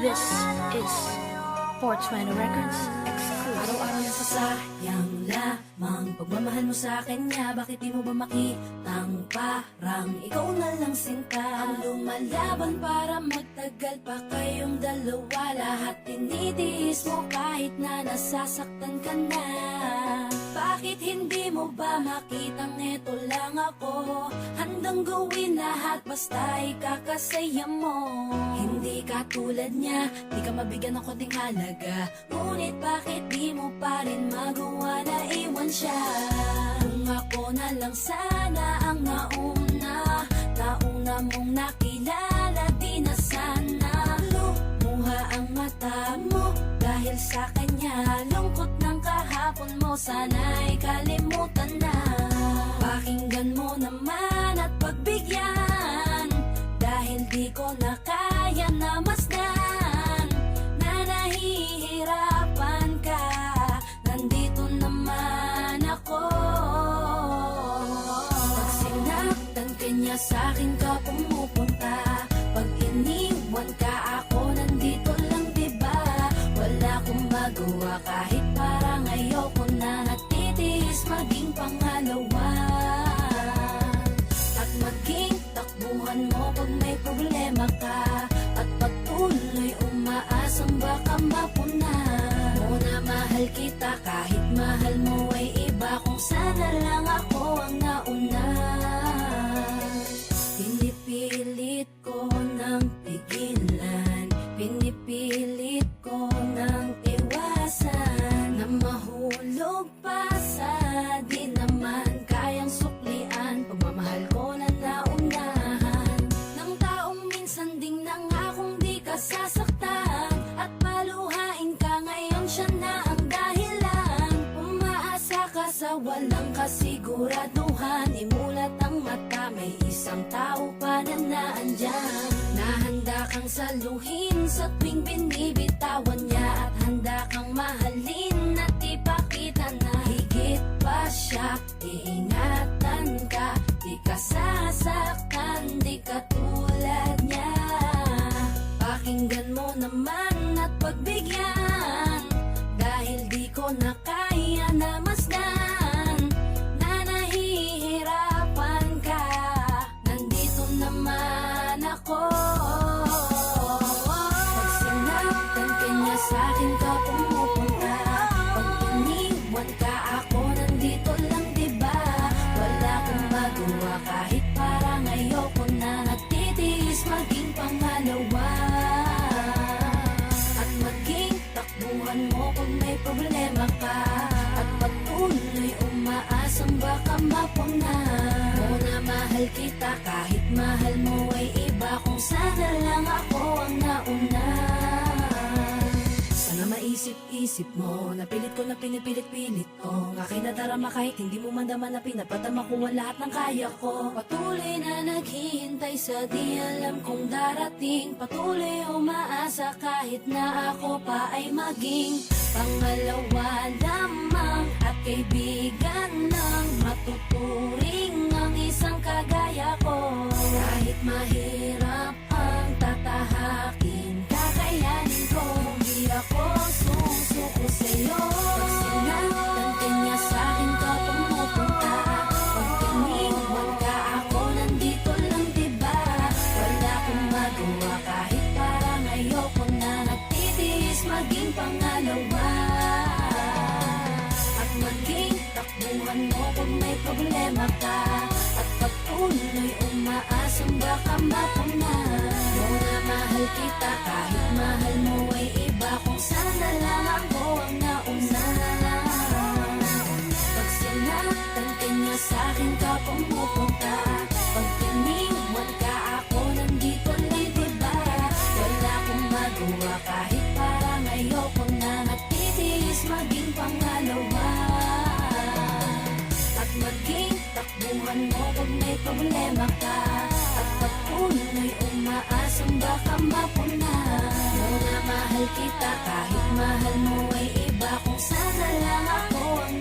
This is 420 Records exclusive. Araw-araw na sasayang lamang pagmamahal mo sa akin nga. Bakit di mo ba makitang parang ikaw na lang sinta ang lumalaban para magtagal pa kayong dalawa. Lahat tinitiis mo kahit na nasasaktan ka na. Bakit hindi mo ba makitang eto lang ako? Handang gawin lahat basta ikakasaya mo. Hindi ka tulad niya, di ka mabigyan ng konting halaga. Ngunit bakit di mo pa rin magawa na iwan siya? Kung ako na lang sana ang nauna mong nakilala, di na sana lumuha ang mata mo dahil sa kanya. Lungkot ng kahapon mo, sana'y kalimutan na. Pakinggan mo naman at pagbigyan, dahil di ko na kaya na masdan na nahihirapan ka. Nandito naman ako. Pag sinaktan ka niya, sa'kin ka pumupunta. Pag iniwan ka, ako nandito lang, diba? Wala akong magawa kahit parang ayoko na. Nagtitiis maging pangalawa at maging takbuhan mo pag may problema ka. At patuloy umaasang baka mapuna mo na mahal kita kahit mahal mo ay iba. Kung sana lang ako ang nauna. Pinipilit ko ng pigilan, pinipilit ko ng iwasan na mahulog pa sa di naman kayang suklian. Pagmamahal ko na naunahan ng taong minsan ding nangakong di ka sasaktan. At paluhain ka ngayon, siya na ang dahilan. Umaasa ka sa walang kasiguraduhan. Imulat ang mata, may isang tao pa na naandyan. Nahanda kang saluhin sa tuwing binibitawan niya. At handa kang mahalin at ipakita na higit pa siya. Iingatan ka, di ka sasaktan, di ka tulad niya. Pakinggan mo naman at pagbigyan, dahil di ko na kaya na masdan na nahihirapan ka. Nandito naman ako. Pag sinaktan ka niya, sa'kin ka pumupunta. Pag iniwan ka, ako nandito lang, diba? Wala akong magawa kahit parang ayoko na. Nagtitiis maging pangalawa at maging takbuhan mo kung may problema ka. At patuloy umaasang baka mapuna mo na mahal kita kahit mahal mo ay iba. Kung sana lang ako ang nauna. Sana maisip-isip mo, napilit ko na pinipilit-pilit ko. Ang aking nadarama kahit hindi mo mandaman na pinapadama ko ang lahat ng kaya ko. Patuloy na naghihintay sa di alam kung darating. Patuloy umaasa kahit na ako pa ay maging pangalawa lamang. At kaibigan ng matuturing ang isang kagaya ko. Kahit mahirap ang tatahakin, kakayanin ko. Hindi ako susuko sa'yo. Pag sinaktan ka niya, sa'kin ka pumupunta. Pag iniwan ka, ako nandito lang, diba? Wala akong magawa kahit parang ayoko na. Nagtitiis maging pangalawa at maging takbuhan mo kung may problema ka. At patuloy umaasang baka mapuna mo na mahal kita kahit mahal mo ay iba. Kung sana lang ako ang nauna. Pag sinaktan ka niya, sa'kin ka pumupunta. Pag iniwan ka, ako nandito lang, diba? Wala akong magawa kahit parang ayoko na. Nagtitiis maging pangalawa at maging takbuhan mo kung may problema ka. At patuloy umaasang baka mapuna mo na mahal kita kahit mahal mo ay iba. Kung sana lang ako ang